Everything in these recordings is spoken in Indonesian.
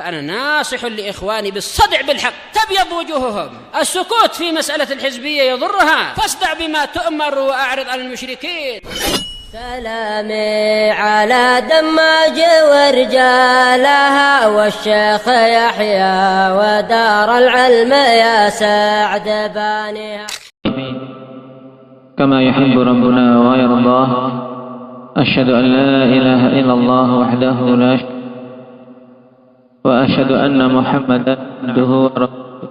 فأنا ناصح لإخواني بالصدع بالحق تبيض وجوههم. السكوت في مسألة الحزبية يضرها، فاصدع بما تؤمر وأعرض عن المشركين. سلامي على دماج ورجالها والشيخ يحيى ودار العلم يا سعد بانيها. كما يحب ربنا ويرضاه. أشهد أن لا إله إلا الله وحده لا شريك له وأشهد أن محمدا عبده ورسوله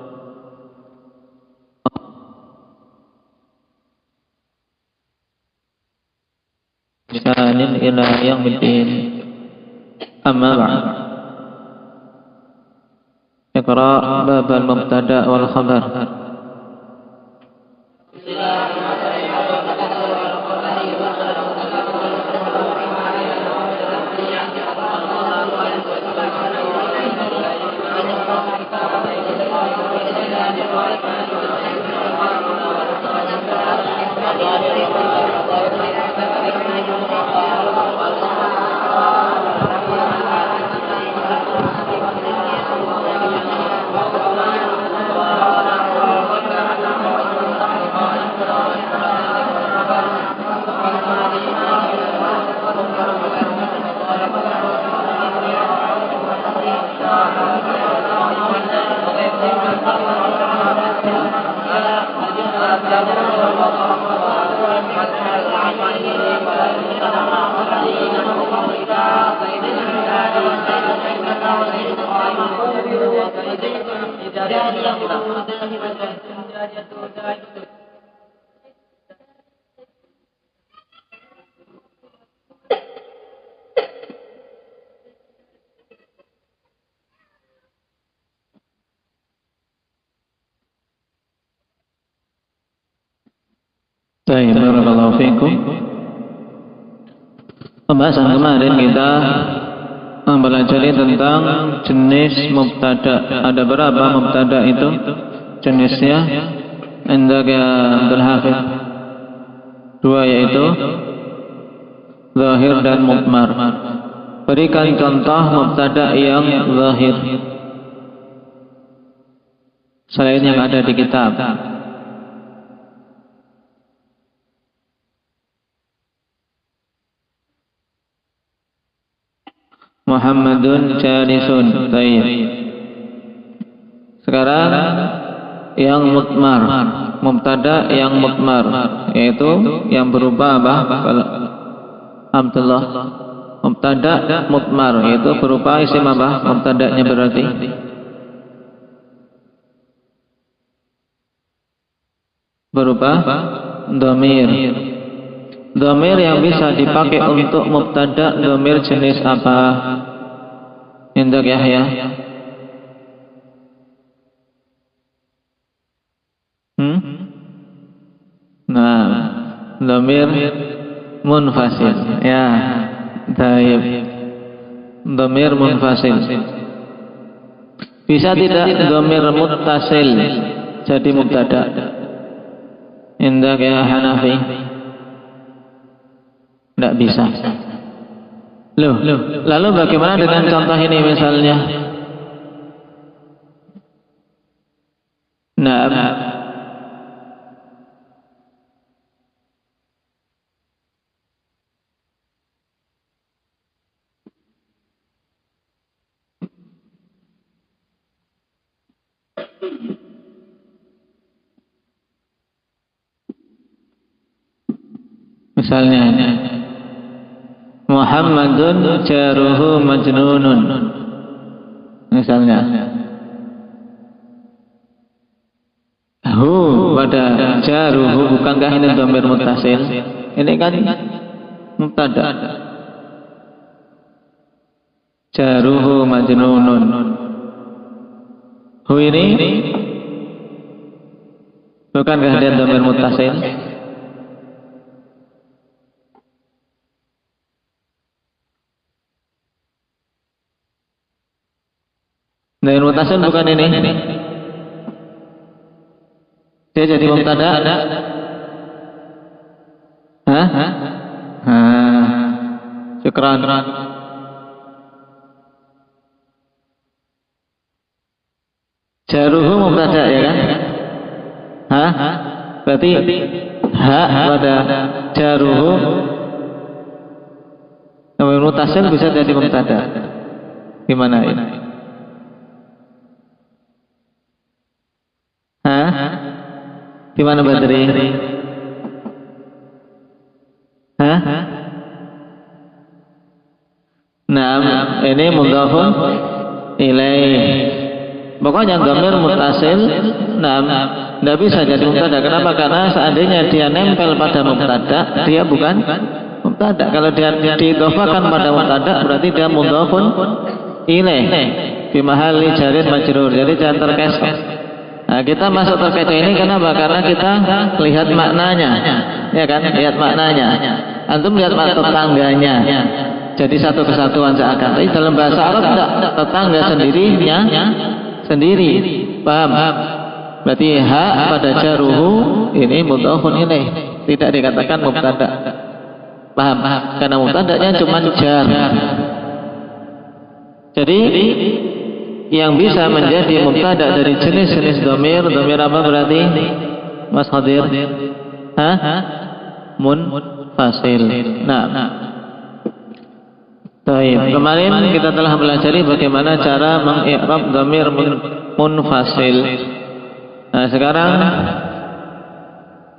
بإحسان إلى يوم الدين. أما بعد، اقرأ باب المبتدأ والخبر. Baik, barakallahu fiikum. Pembahasan kemarin kita mempelajari tentang jenis mubtada. Ada berapa mubtada itu jenisnya? Indaka Abdul Hafidh. Dua, yaitu zahir dan mudmar. Berikan contoh mubtada yang zahir selain yang ada di kitab. Muhammadun jalisun. Baik. Sekarang yang mudmar, mubtada yang mudmar, yaitu yang berupa apa? Abdullah. Mubtada mudmar yaitu berupa isim apa? Mubtadanya berarti berupa dhamir. Dhamir yang bisa dipakai untuk mubtada, dhamir jenis apa? Indak Yahya. Nah, dhamir munfasil. Ya, baik. Dhamir munfasil. Bisa tidak dhamir muttasil jadi mubtada? Indak ya Hanafi. Tidak bisa. Loh, lalu bagaimana dengan contoh ini misalnya? Nah, misalnya Muhammadun jaruhu majnunun. Misalnya hu pada jaruhu, bukankah ini dhamir muttasil? Ini kan mubtada. Jaruhu majnunun. Hu ini bukankah dia dhamir muttasil? Dhamir muttasil bukan ini. Dia jadi mubtada. Hah? Syukran. Jaruhu mubtada ya kan? Hah? Berarti ha pada jaruhu Domir mutasil bisa jadi mubtada. Gimana ini? Hah? Gimana Badri? Hah? Nah, ini mudhafun ilaih. Pokoknya dhamir muttasil, tidak bisa jadi mubtada. Kenapa? Karena seandainya dia nempel pada mubtada, dia bukan mubtada. Kalau dia diidhofahkan pada mubtada, berarti dia mudhafun ilaih fi mahalli jarin majrur. Jadi jangan terkecoh. Nah, kita masuk terkecoh ini kenapa? Karena kita lihat maknanya, ya kan? Lihat maknanya. Antum lihat makna tetangganya. Jadi satu kesatuan seakan. Tapi dalam bahasa Arab tidak, tetangga sendirinya sendiri. Paham? Berarti ha pada jaruhu ini mudhafun ilaih, tidak dikatakan mubtada. Paham? Karena mubtadanya cuma jar. Jadi yang bisa menjadi mubtada dari jenis-jenis dhamir apa berarti? Mas Khadir? Hah? Munfasil. Nah, kemarin kita telah pelajari bagaimana cara mengi'rab dhamir munfasil. Nah, sekarang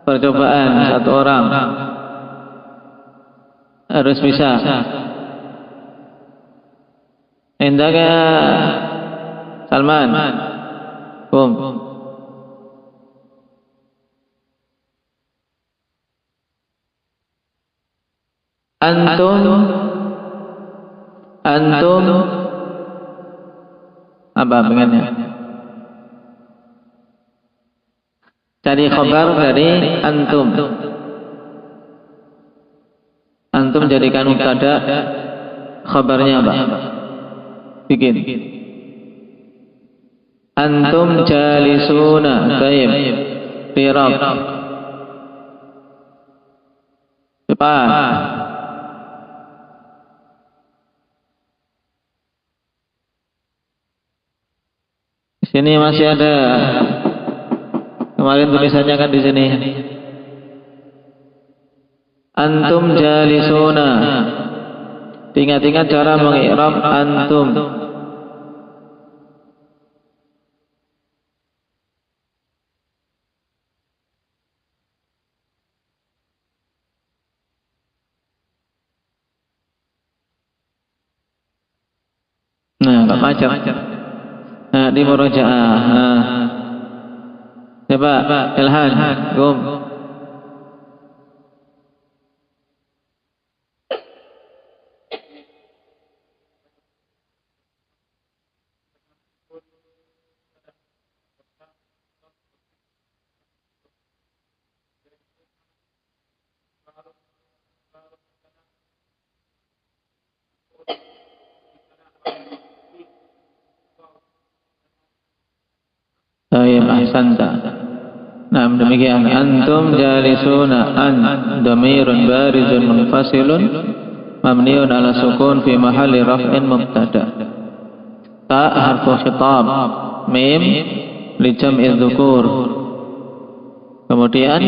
percobaan satu orang harus bisa. Indaka Salman. Bum. Antum apa pengennya? Cari khabar dari antum. Antum jadikan mubtada, khabarnya apa? Bikin. Antum jalisuna. Baik. Tirab. Cepat. Sini masih ada. Kemarin tulisannya kan di sini. Antum jalisuna. Ingat-ingat cara mengi'rab antum. Nah, Pak Macam. Nah, di murojaah. Nah. Coba Ilhan, Gum. Baik, ahsanta. Nah, demikian. Antum jalisuna an dhamirun barizun munfasilun mabniun ala sukun fi mahalli raf'in mubtada. Ta harfu khitab, mim li jam'i dzukur. Kemudian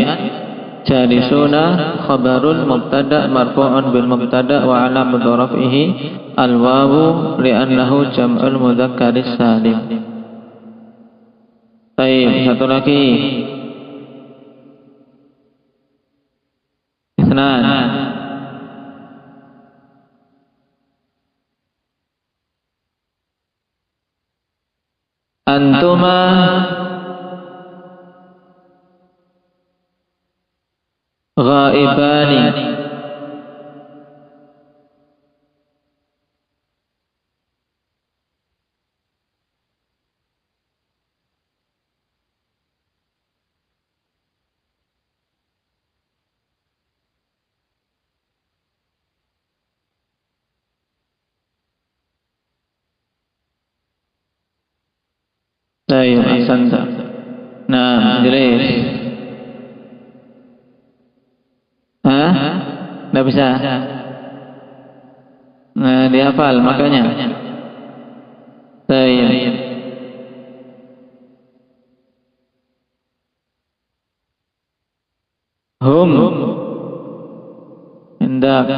jalisuna khabarul mubtada marfu'un bil mubtada wa alamatu raf'ihi al wawu li'annahu jam'ul mudzakkaris salim. Baik, satu lagi. Isnan. Antuma ghaibani. Baik, ahsanta. Nah, jelas. Hah? Nggak bisa. Nah, dihafal makanya. Baik. hum hendak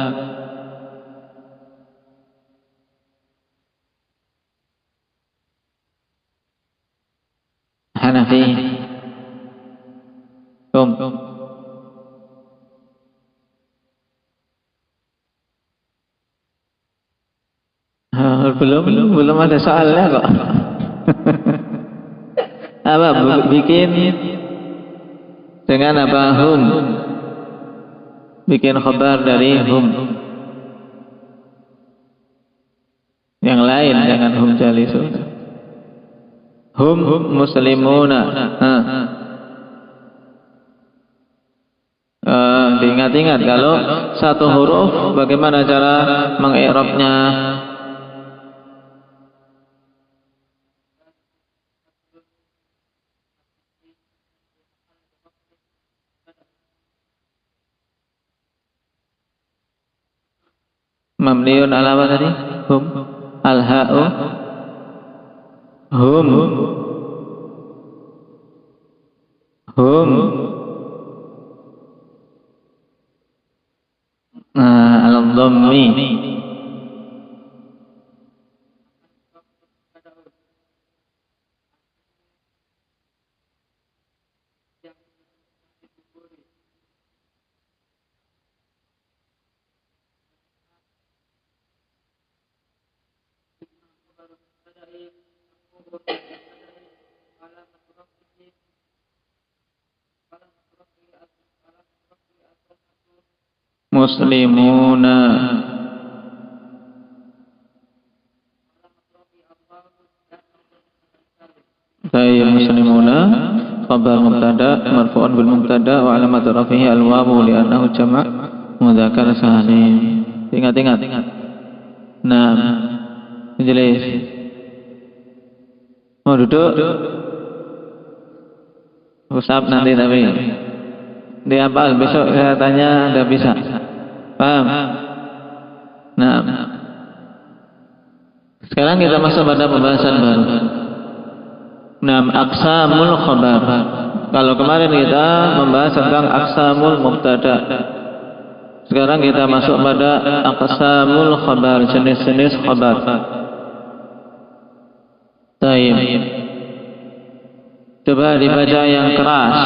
Hanafi hum belum ada soalnya kok. Apa bikin dengan apa hum, bikin khabar dari hum yang lain, jangan hum jalisun. Hum muslimuna. Diingat-ingat kalau satu huruf bagaimana cara mengi'rabnya. Mamniun ala apa tadi? Hum al-ha'u hum al-dhammi muslimuna. Tayyib muslimuna khabar mubtada marfu'un bil mubtada wa alamat rafihi al-wawu li'annahu jama' mudzakkar salim. Ingat-ingat. Nah, jelas. Mau duduk? Usap nanti tapi dihafal, besok saya tanya Anda bisa. Paham? Nah, sekarang kita masuk pada pembahasan baru. Nah, aqsamul khabar. Kalau kemarin kita membahas tentang aqsamul mubtada, sekarang kita masuk pada aqsamul khabar, jenis-jenis khabar. Baik. Coba dibaca yang keras.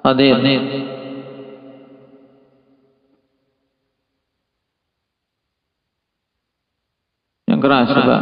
Hadir. Yang keras coba.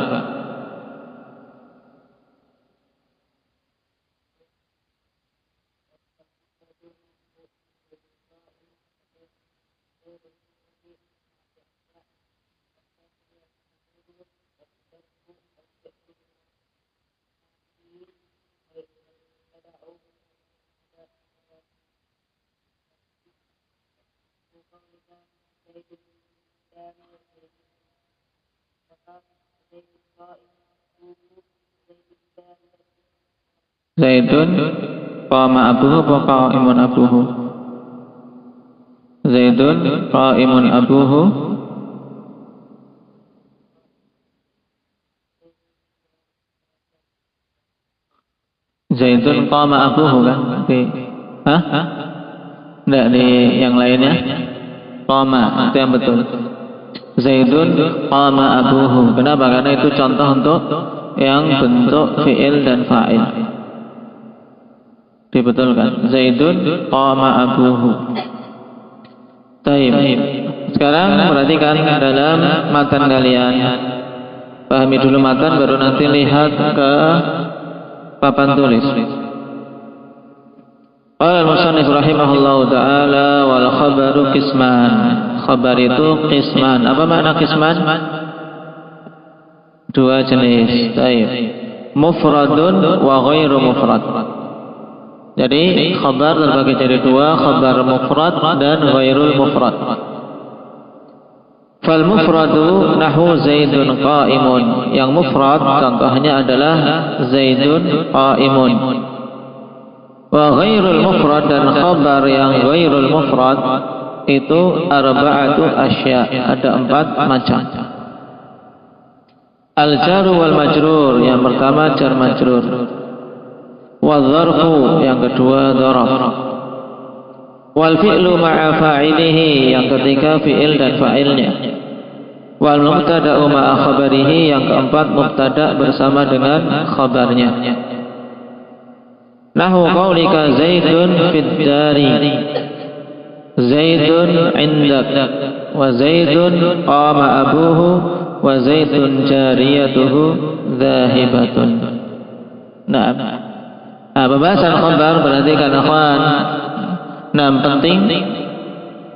Zaidun qama abuhu wa qa'imun abuhu. Zaidun qa'imun abuhu. Zaidun qama abuhu kan? Enggak di yang lainnya. Qama itu yang betul. Zaidun qama abuhu. Kenapa? Karena itu contoh untuk yang bentuk fi'il dan fa'il. Dibetulkan. Zaidun qama abuhu. Taib. Sekarang perhatikan dalam matan kalian. Pahami dulu matan, baru nanti lihat ke papan tulis. Qala al-musannif rahimahullahu ta'ala wal khabaru qisman. Khabar itu qisman. Apa makna qisman? Dua jenis. Taib. Mufradun wa ghairu mufrad. Jadi khabar terbagi jadi dua, khabar mufrad dan ghairul mufrad. Fal mufradu nahu Zaidun qa'imun. Yang mufrad contohnya adalah Zaidun qa'imun. Wa ghairul mufrad, dan khabar yang ghairul mufrad itu arba'atu asya, ada 4 macam. Al-jaru wal majrur, yang pertama jar majrur. Wa dzarfu, yang kedua dzaraf. Wal fi'lu ma'a fa'ilihi, yang ketiga fi'il dan fa'ilnya. Wal mubtada'u ma'a khabarihi, yang keempat mubtada' bersama dengan khabarnya. Nahu qaulika Zaidun fid dari, Zaidun indak, wa Zaidun qama abuhu, wa Zaidun jariyatuhu dhahibatun. Nah, pembahasan khabar berarti kan akhwan. Nah, penting.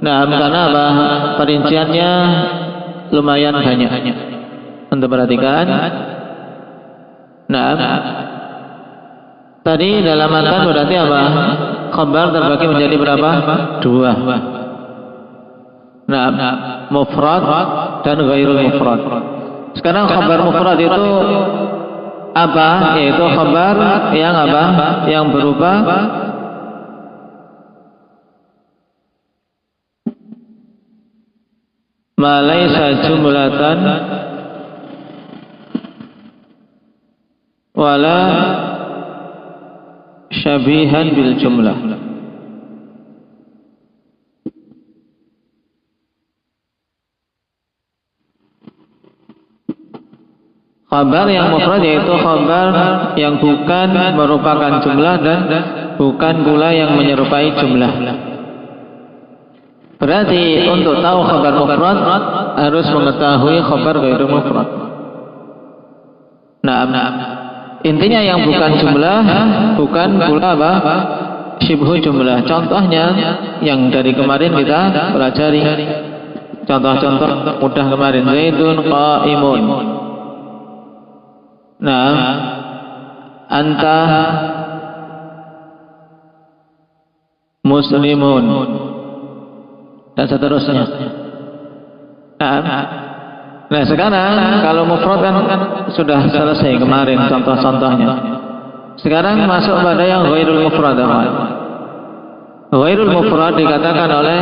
Nah, karena apa? Perinciannya lumayan banyak untuk perhatikan. Nah, tadi dalam matan berarti apa? Khabar terbagi menjadi berapa? Dua. Nah, mufrad dan ghairul mufrad. Sekarang khabar mufrad itu apa? Yaitu khabar yang apa? Yang berupa ma laisa jumlatan wala syabihan bil jumlah. Khabar yang mufrad yaitu khabar yang bukan merupakan jumlah dan bukan pula yang menyerupai jumlah. Berarti untuk tahu khabar mufrad harus mengetahui khabar ghairul mufrad. Nah, intinya yang bukan jumlah, bukan pula apa? Syibhu jumlah. Contohnya yang dari kemarin kita pelajari. Contoh-contoh mudah kemarin. Zaidun qa'imun. Nah, anta muslimun, dan seterusnya. Nah, sekarang kalau mufrad kan sudah selesai kemarin contoh-contohnya. Sekarang masuk pada yang ghairul mufrad. Ghairul mufrad dikatakan oleh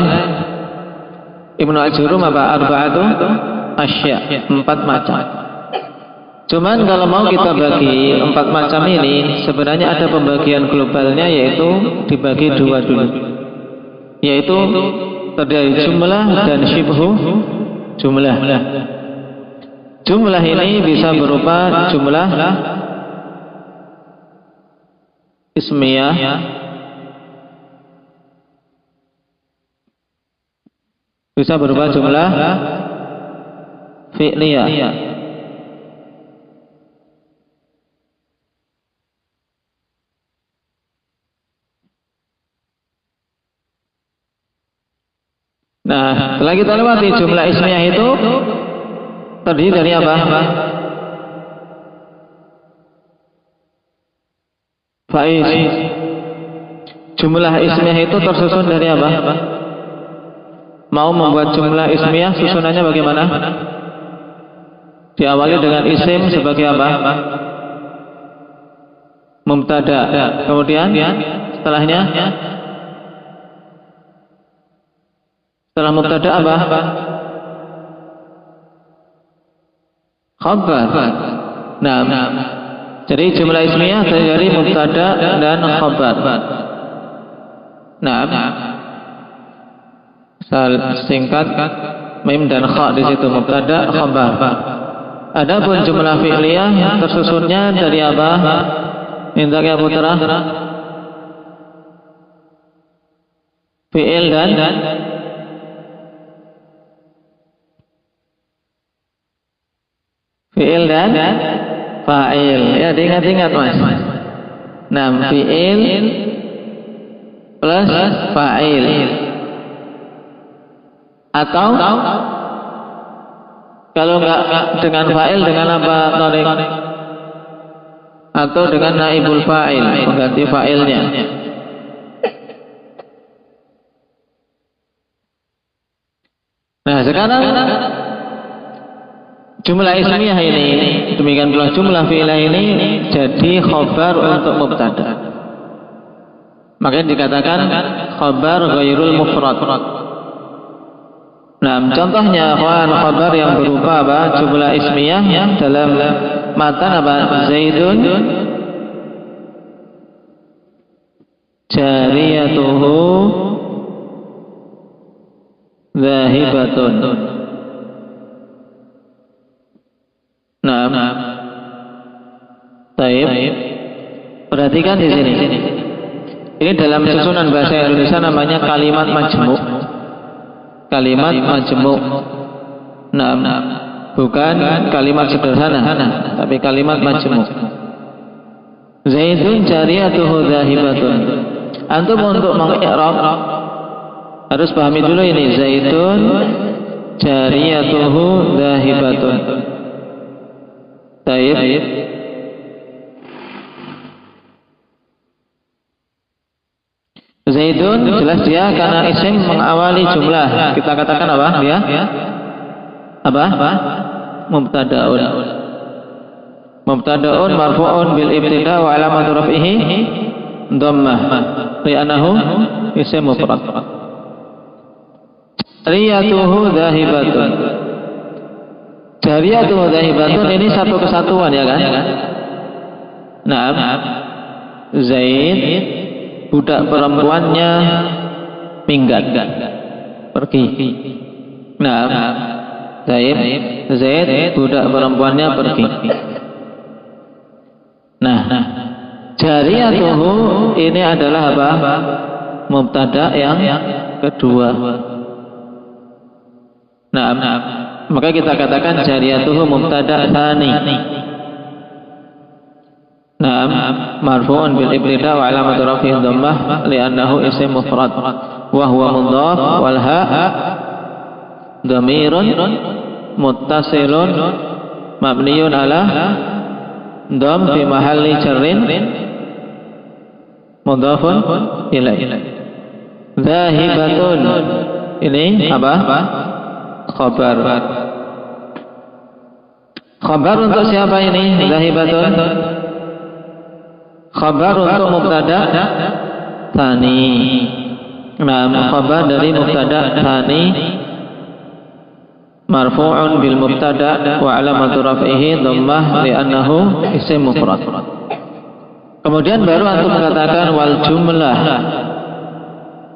Ibnu Al-Jurum apa? Arba'atu asya, 4 macam. Cuman kalau mau kita bagi 4 macam ini, sebenarnya ada pembagian globalnya, yaitu dibagi 2 dulu, yaitu terdiri jumlah dan syibhu jumlah. Jumlah ini bisa berupa jumlah ismiyah, bisa berupa jumlah fi'liyah. Nah, setelah kita lewati jumlah ismiyah itu terdiri dari apa? Faiz. Jumlah ismiyah itu tersusun dari apa? Mau membuat jumlah ismiyah susunannya bagaimana? Diawali dengan isim sebagai apa? Mubtada. Kemudian setelahnya setelah mubtada apa? Khabar. Nah, jadi jumlah ismiyah dari mubtada dan khabar. Nah, singkat mim dan kha di situ, mubtada khabar. Adapun jumlah fi'liyah tersusunnya dari apa? Minta ya putra. Fi'il dan fi'il dan fa'il. Ya, diingat-ingat Mas. Nah, fi'il plus fa'il. Atau kalau enggak dengan fa'il, dengan apa, Tarik? Atau dengan naibul fa'il, mengganti fa'ilnya. Nah, sekarang jumlah ismiyah ini, demikian pula jumlah fi'lah ini jadi khabar untuk mubtada. Makanya dikatakan khabar ghairul mufrad. Nah, contohnya khabar yang berupa apa? Jumlah ismiyah dalam matan apa? Zaidun jariyatuhu zahibatun. Naam. Baik. Perhatikan di sini. Ini dalam susunan bahasa Indonesia namanya kalimat majmu'. Kalimat majmu'. Naam. Bukan kalimat sederhana, tapi kalimat majmu'. Zaidun jariyatuhu zahibatun. Antum untuk mengi'rab harus pahami dulu ini. Zaidun jariyatuhu zahibatun. Baik. Zaidun jelas dia karena isim mengawali jumlah. Kita katakan apa? Dia apa? Mubtada'un. Mubtada'un marfu'un bil ibtida' wa alamatu raf'ihi dhammah li'annahu isim mufrad. Jariyatuhu zahibatun. Jariyatuhu zahibatun ini satu kesatuan ya kan? Naam. Zaid budak perempuannya minggat pergi. Naam. Zaid budak perempuannya pergi. Nah, jariyatuhu ini adalah apa? Mubtada yang kedua. Nah, maka kita katakan jariyatuhu mubtada tsani. Naam, marfu'un bil ibtida' wa alamatu raf'ihi dhammah li'annahu isim mufrad wa huwa mudhaf wal ha' dhamirun muttasilun mabniyun ala dham fi mahalli jarrin mudhafun ilaih. Zahibatun ini apa? Khabar. Khabar untuk siapa ini? Zahibatun. Khabar untuk mubtada tsani. Nah, khabar dari mubtada tsani marfu'un bil mubtada wa alamatu raf'ihi dhammah li'annahu isim mufrad. Kemudian baru antum katakan wal jumlah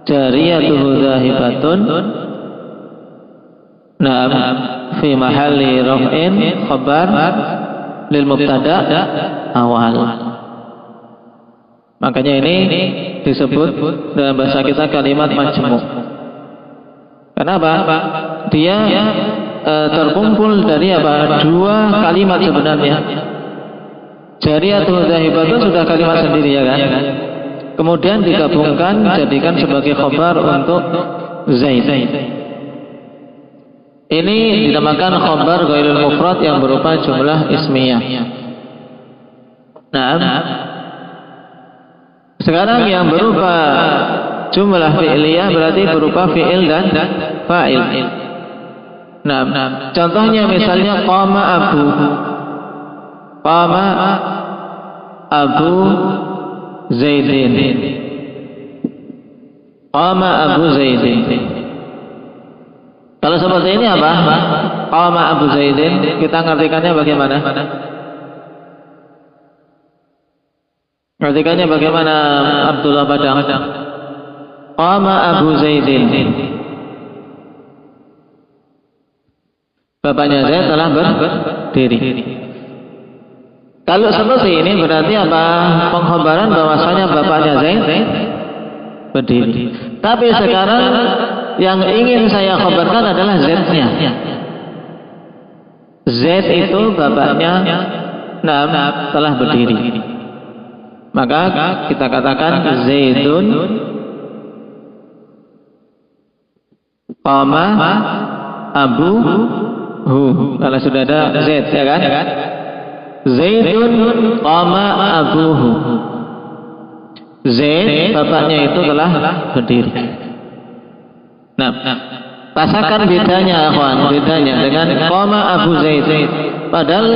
jariyatuhu zahibatun. Naam fi mahalli raf'in khabar lil mubtada awal. Makanya ini disebut dalam bahasa kita kalimat majmu'. Kenapa? Dia terkumpul dari apa? Dua kalimat sebenarnya. Jariyatuhu zahibatun sudah kalimat sendiri ya kan? Kemudian digabungkan jadikan sebagai khabar untuk Zaid. Ini dinamakan khabar ghairul mufrad yang berupa jumlah ismiyah. Nah, sekarang yang berupa jumlah fi'liyah berarti berupa fi'il dan fa'il. Nah, contohnya misalnya qama abu. Qama Abu Zaidin. Qama Abu Zaidin. Kalau seperti ini apa? Qama Abu Zaidin, kita ngartikannya bagaimana? Ngartikannya bagaimana Abdullah Badang? Qama Abu Zaidin. Bapaknya Zaid telah berdiri. Kalau seperti ini berarti apa? Pengkhabaran bahwasanya bapaknya Zaid berdiri. Tapi sekarang yang ingin saya khabarkan adalah Z-nya. Z itu bapaknya telah berdiri. Maka kita katakan Zaidun qama Abu Hu. Kalau sudah ada Z ya kan? Zaidun qama Abuhu. Zaid bapaknya itu telah berdiri. Nah, rasakan bedanya akhwan, bedanya dengan qama Abu Zaid. Padahal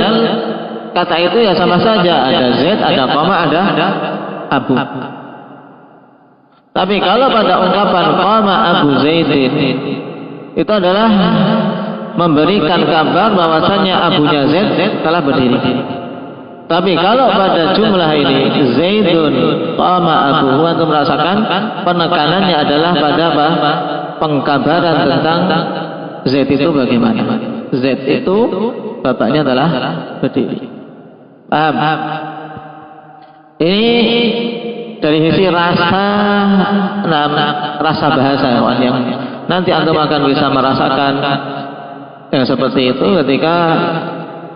kata itu ya sama saja, ada Zaid, ada qama, ada Abu. Tapi kalau pada ungkapan qama Abu Zaidin itu adalah memberikan kabar bahwasanya abunya Zaid telah berdiri. Tapi kalau pada jumlah ini Zaidun qama Abuhu, antum merasakan penekanannya adalah pada apa? pengkabaran tentang Zaid itu bagaimana. Zaid itu bapaknya adalah berdiri. Paham? Ini dari sisi rasa bahasa yang nanti antum akan bisa merasakan yang seperti itu ketika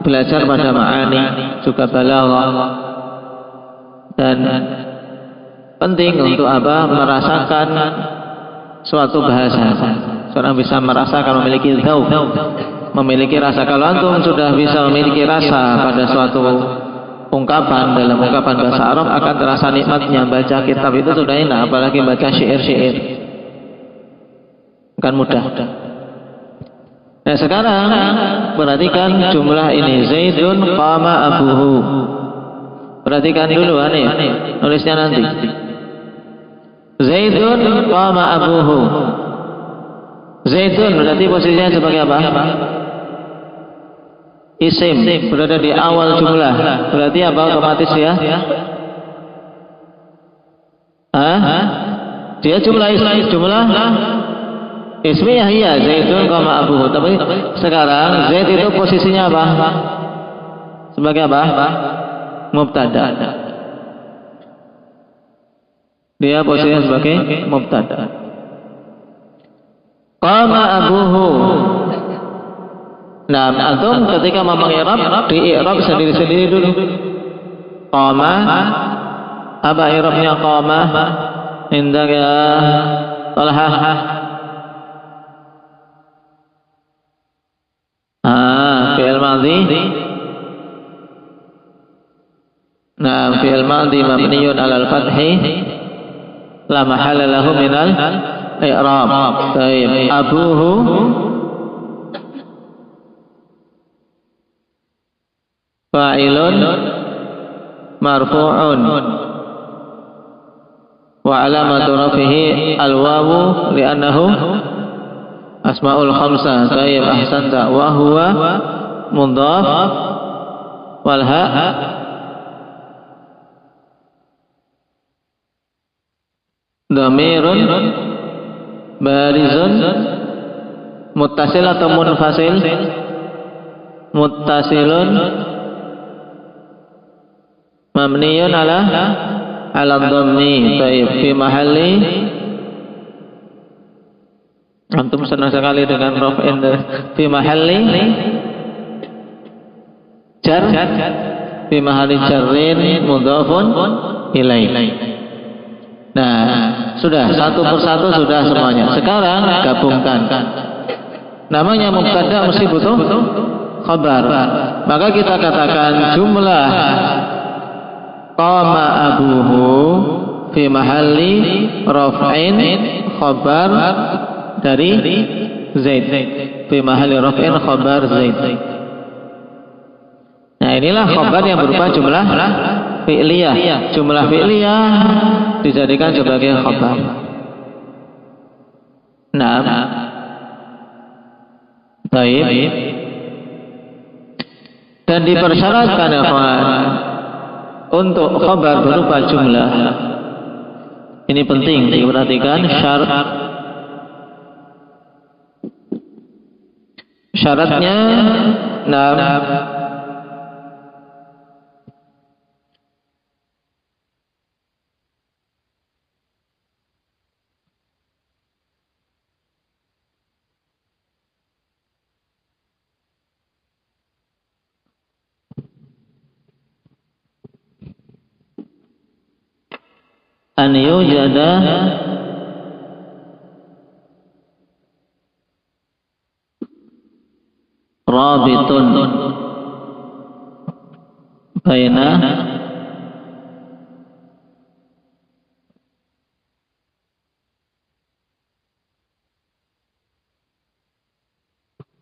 belajar pada ma'ani juga balaghah. Dan penting untuk merasakan suatu bahasa. Seorang bisa merasakan, memiliki dzauq, memiliki rasa. Kalau antum sudah bisa memiliki rasa pada suatu ungkapan dalam ungkapan bahasa Arab, akan terasa nikmatnya. Baca kitab itu sudah enak, apalagi baca syair-syair, akan mudah. Nah sekarang perhatikan jumlah ini. Zaidun qama abuhu. Perhatikan dulu aneh, nulisnya nanti. Zaidun qama abuhu. Zaidun berarti posisinya sebagai apa? Isim, berada di awal jumlah. Berarti apa otomatis ya? Dia jumlah ismiyah, iya. Zaidun qama abuhu. Tapi sekarang Zaid itu posisinya apa? Sebagai apa? Mubtada. Dia posisinya sebagai mubtada. Qama abuhu. Nah, antum ketika mau mengi'rab, di-i'rab sendiri-sendiri dulu. Qama, apa i'rabnya qama? Indak ya Talha. Fi'il madhi. Nah, fi'il madhi mabniyun 'alal fathi la mahalla lahu minal i'rab. Baik, abuhu fa'ilun marfu'un wa 'alamatu rafihi al-wawu li'annahu asma'ul khamsah. Baik, ahsanta. Wa huwa mudhaf wal ha' dhamirun barizun. Muttasil atau munfasil? Muttasilun mabniyun ala dhammi. Baik, fi mahalli, antum senang sekali dengan raf'in. Fi mahalli jar, fi mahalli jarrin mudhafun ilaih. Nah, sudah satu persatu sudah semuanya. Sekarang gabungkan. Namanya mubtada mesti butuh khabar. Maka kita katakan jumlah qama abuhu fi mahalli raf'in khabar dari Zaid. Fi mahalli raf'in khabar Zaid. Nah, inilah khabar yang berupa jumlah fi'liyah. Jumlah fi'liyah dijadikan sebagai khabar. Nah, baik. Dan dipersyaratkan ya kawan, untuk khabar berupa jumlah. Ini penting diperhatikan syaratnya. Nah, an yujada rabitun baina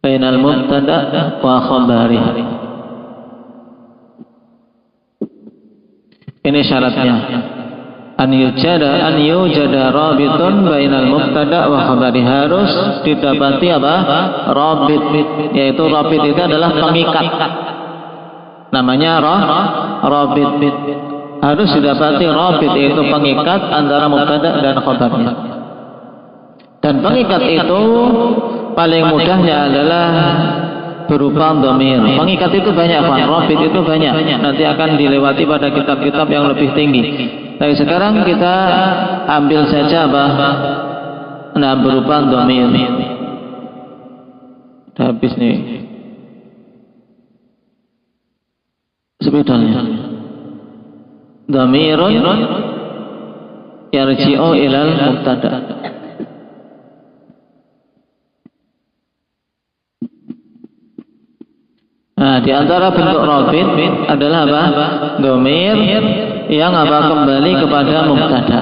bainal mubtada wa khabarihi. Ini syaratnya. An yujada rabitun bainal mubtada wa khabari. Harus didapati apa? Rabit, yaitu rabit itu adalah pengikat. Namanya rabit. Harus didapati rabit, yaitu pengikat antara mubtada dan khabarnya. Dan pengikat itu paling mudahnya adalah berupa dhamir. Pengikat itu banyak, rabit itu banyak. Nanti akan dilewati pada kitab-kitab yang lebih tinggi. Tapi sekarang kita ambil saja berupa dhamir. Udah habis nih sepedanya. Dhamirun yarji'u ilal mubtada. Nah, di antara bentuk rabit adalah dhamir yang kembali kepada mubtada.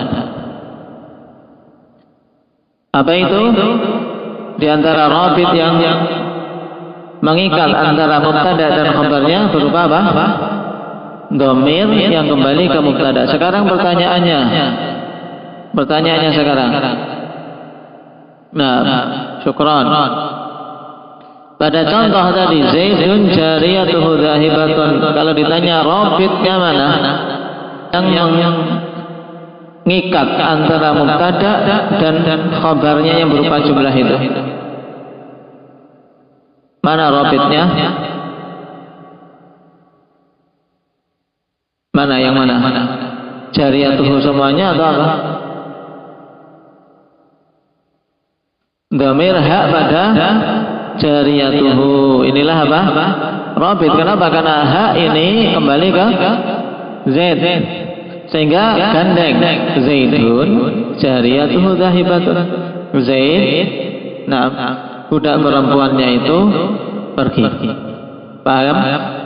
Apa itu? Di antara rabit yang mengikat antara mubtada dan khabarnya berupa dhamir yang kembali ke mubtada. Sekarang pertanyaannya sekarang. Nah, syukran. Pada contoh tadi Zaidun jariyatuhu dhahibatun, kalau ditanya rabitnya mana yang mengikat antara mubtada dan khabarnya yang berupa jumlah itu, mana rabitnya? Mana yang mana? Jariyatuhu semuanya atau apa? Dhamir hak pada jariyatuhu. Inilah apa? Rabit. Kenapa? Karena hak ini kembali ke Zaid, sehingga gandeng. Zaidun jariyatuhu dhahibatun. Zaid, nah, budak perempuannya itu pergi. Paham?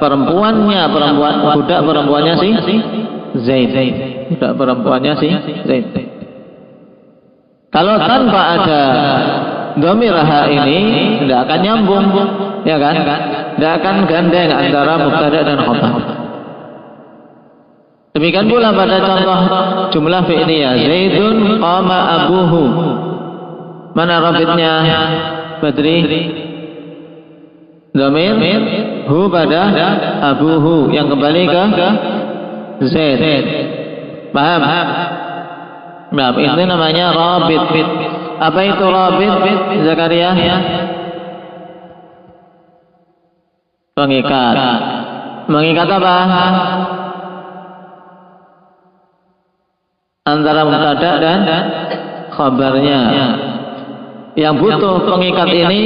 Budak perempuannya si Zaid. Budak perempuannya si Zaid. Kalau tanpa ada dhamir ha ini tidak akan nyambung, ya kan? Tidak akan gandeng antara mubtada dan khabar. Demikian pula pada contoh jumlah fi'liyah, Zaidun qama abuhu. Mana rabitnya Badri? Dhamir hu pada abuhu yang kembali ke Zaid. Paham? Nah, itu namanya rabit. Apa itu rabit, Zakaria? Pengikat. Mengikat apa? Antara mubtada dan khabarnya. Yang butuh pengikat ini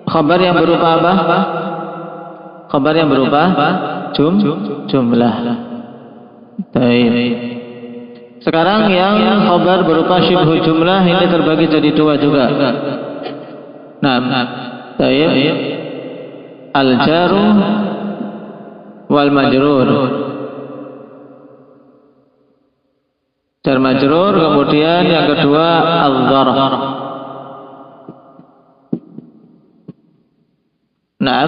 khabar yang berupa apa? Khabar yang berupa jumlah. Baik. Sekarang yang khabar berupa syibhu jumlah ini terbagi jadi dua juga. Nah, baik. Al-jaru wal majrur. Jar majrur, kemudian yang kedua al-dharf. Nah,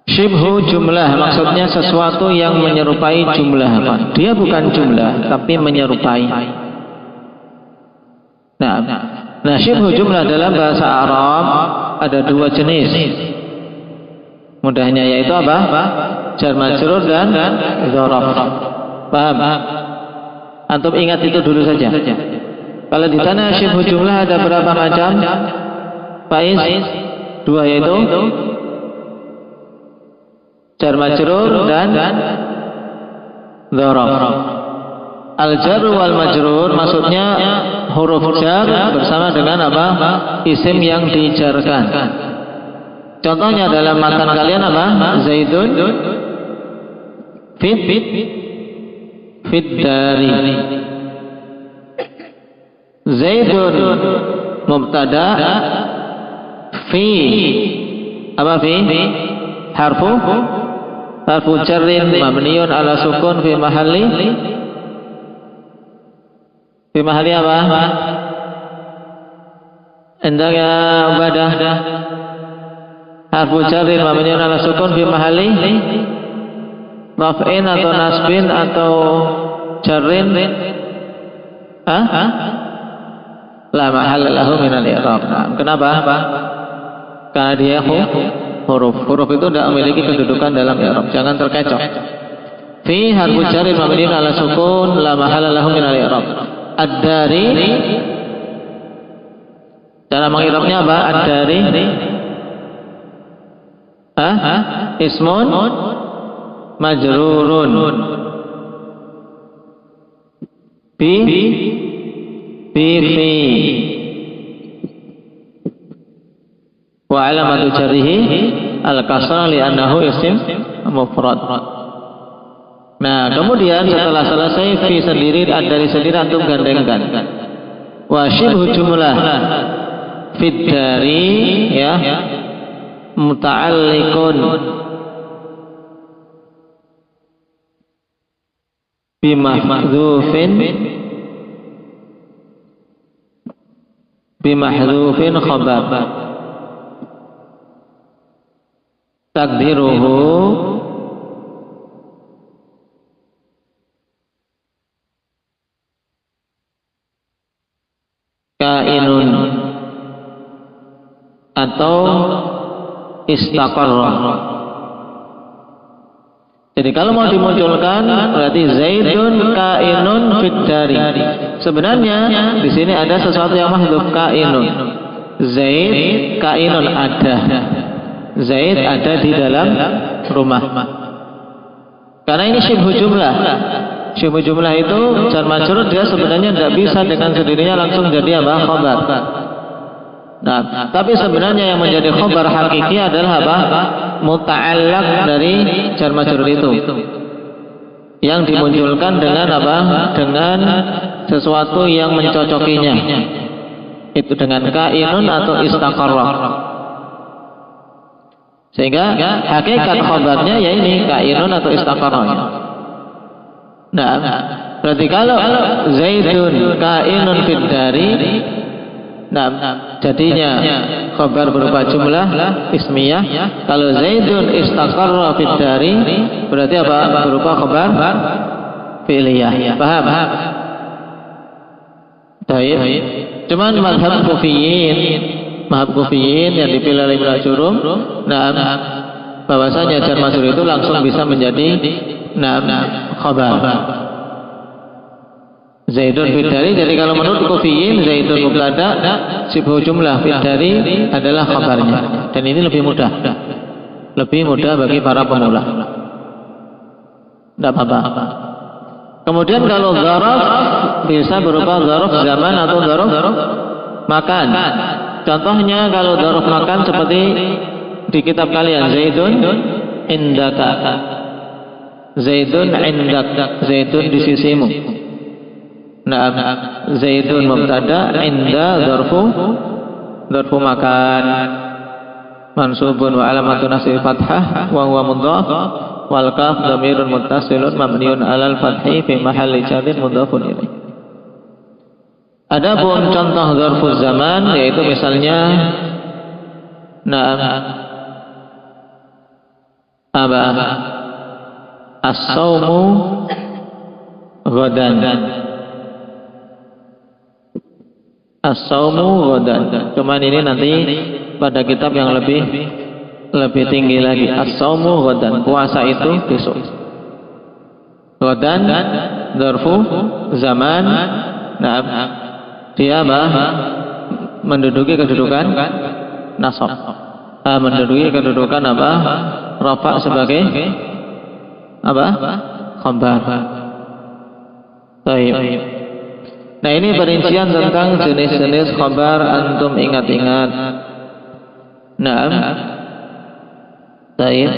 syibhu jumlah maksudnya sesuatu yang menyerupai jumlah. Dia bukan jumlah tapi menyerupai. Nah, syibhu jumlah dalam bahasa Arab ada dua jenis. Mudahnya yaitu apa? Jar majrur dan dzaraf. Paham? Antum ingat itu dulu saja. Kalau di sana syibhu jumlah ada berapa macam? Faiz? Dua, yaitu jar majrur dan dzaraf. Al-jar wal majrur maksudnya huruf jar bersama dengan apa? Isim yang dijarkan. Contohnya dalam matan kalian apa? Zaidun fit dari. Zaidun mubtada, fi apa fi? Harfu jarrin mabniun ala sukun fi mahalli apa? Indah ya Ubadah. Harfu jarrin mabniun ala sukun fi mahalli raf'in atau nasbin atau jarrin. La mahalla lahu min al-i'rab. Kenapa? Karena dia huruf itu tidak memiliki kedudukan dalam i'rab. Jangan terkecoh. Fi harfu jarrin mabniun ala sukun la mahalla lahu min al-i'rab. Ad-dari, cara mengirabnya apa? Ad-dari ismun majrurun bi fi wa alamatu jarrihi al-kasrah li'annahu isim mufrad. Nah, kemudian setelah selesai fi sendiri, ad-dari sendiri antum gandengkan. Wa syibhu jumlah fid dari ya muta'alliqun bimahdhufin khabar takdiruhu kainun atau istaqarra. Jadi kalau mau dimunculkan berarti Zaidun kainun fid dari. Sebenarnya di sini ada sesuatu yang mahdhuf, kainun. Zaid kainun ada. Zaid ada di dalam rumah. Karena ini syibhu jumlah. Syibhu jumlah itu jar majrur, dia sebenarnya tidak bisa dengan sendirinya langsung jadi apa? Khabar. Nah, tapi sebenarnya yang menjadi khabar hakiki adalah apa? Muta'allaq dari jar majrur itu. Yang dimunculkan dengan apa? Dengan sesuatu yang mencocokinya. Itu dengan kainun atau istaqarra. Sehingga hakikat khabarnya ya ini kainun atau istaqarra. Nah, berarti kalau Zaidun kainun fid dari, nah, jadinya khabar berupa jumlah ismiyah. Kalau Zaidun istaqarra fid dari, berarti apa? Berupa khabar fi'liyah. Paham? Baik. Cuman mazhab kufiyin yang dipilih oleh Ibnu Ajurum, nah, bahwasanya jar majrur itu langsung bisa menjadi khabar. Zaidun fid dari, jadi kalau menurut kufiyin Zaidun mubtada, syibhu jumlah fid dari adalah khabarnya. Dan ini lebih mudah. Lebih mudah bagi para pemula. Tidak apa-apa. Kemudian kalau dzaraf bisa berupa dzaraf zaman atau dzaraf makan. Contohnya kalau dzaraf makan seperti di kitab kalian, Zaidun indaka. Zaidun indak, Zaidun di sisimu. Nah, Zaidun mubtada, inda dzarfu makan. Mansubun wa alamatun nasbi fathah wa huwa mudhaf wal kaf dhamirun muttasilun mabniun alal fathi fi mahalli jarrin mudhafun ilaih. Adapun contoh dzarfuz zaman yaitu misalnya as-saumu ghadan. As-saumu ghadan. Cuman ini nanti pada kitab yang lebih tinggi lagi. As-saumu ghadan. Puasa itu besok. Ghadan dzarfu zaman. Nah, dia menduduki kedudukan nasab. Menduduki kedudukan apa? Rafa sebagai apa? Khabar. Baik. Nah, ini perincian tentang jenis-jenis khabar, antum ingat-ingat. Nah, baik.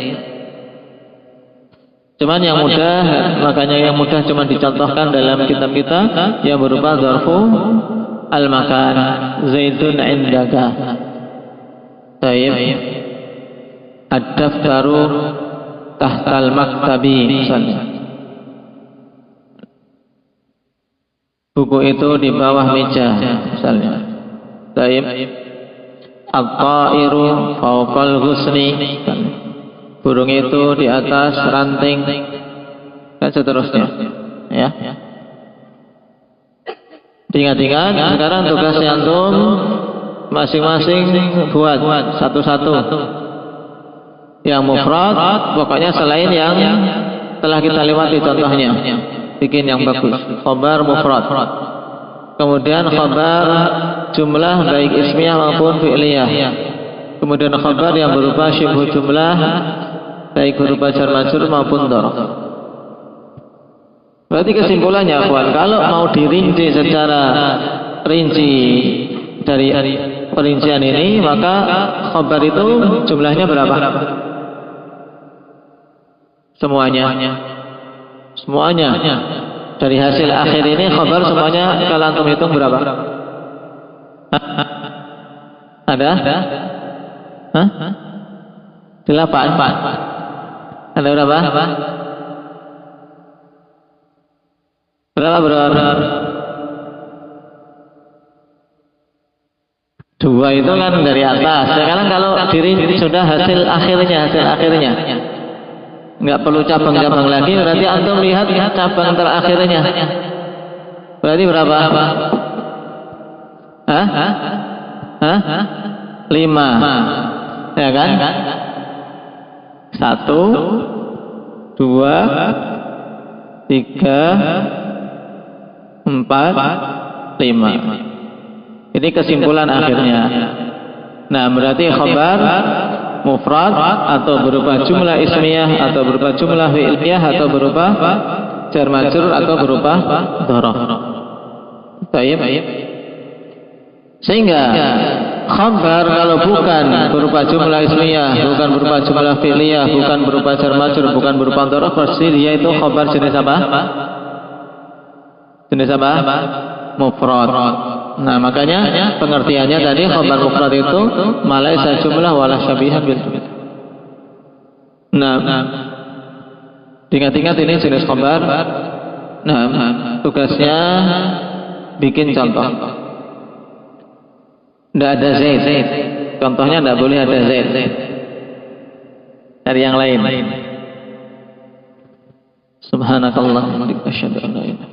Cuman yang mudah, makanya yang mudah cuma dicontohkan dalam kitab kita yang berupa dzarfu al-makan. Zaidun indaka. Baik. Ad-daftaru tahtal maktabi misalnya. Buku itu di bawah meja misalnya. Baik. At-ta'iru fawqal ghusni. Burung itu di atas ranting dan seterusnya. Ya. Ingat-ingat, sekarang tugasnya antum masing-masing buat satu-satu. Yang mufrad, pokoknya selain yang telah kita lewati contohnya. Bikin yang bagus. Khabar mufrad. kemudian khabar jumlah baik ismiyah maupun fi'liyah, kemudian khabar yang berupa syibhu jumlah baik berupa jar majrur maupun dzarf. Berarti kesimpulannya akhwan, kalau mau dirinci secara rinci dari perincian ini, maka khabar itu jumlahnya berapa? Semuanya. Dari hasil akhir ini khabar semuanya kalau antum hitung berapa? Ada? Hah? 8. Ada berapa? Berapa? 2 itu kan dari atas. Sekarang kalau diri sudah hasil akhirnya. Enggak perlu cabang-cabang lagi, berarti antum lihat cabang terakhirnya. Berarti berapa? Hah? 5. Ya kan? 1 2 3 4 5. Ini kesimpulan akhirnya. Nah, berarti khabar mufrad atau berupa jumlah ismiyah atau berupa jumlah fi'liyah atau berupa jar majrur atau berupa dzaraf. Baik. Sehingga khabar kalau bukan berupa jumlah ismiyah, bukan berupa jumlah fi'liyah, bukan berupa jar majrur, bukan berupa dzaraf, pasti dia itu khabar jenis apa? Mufrad. Nah, makanya pengertiannya tadi khabar mufrad itu malaisa jumlah wala syabihan bil. Nah, ingat-ingat ini jenis khabar. Nah, tugasnya bikin contoh. Tidak ada zaid. Contohnya tidak boleh ada zaid. Dari yang lain. Subhanakallah. Asyhadu an la ilaha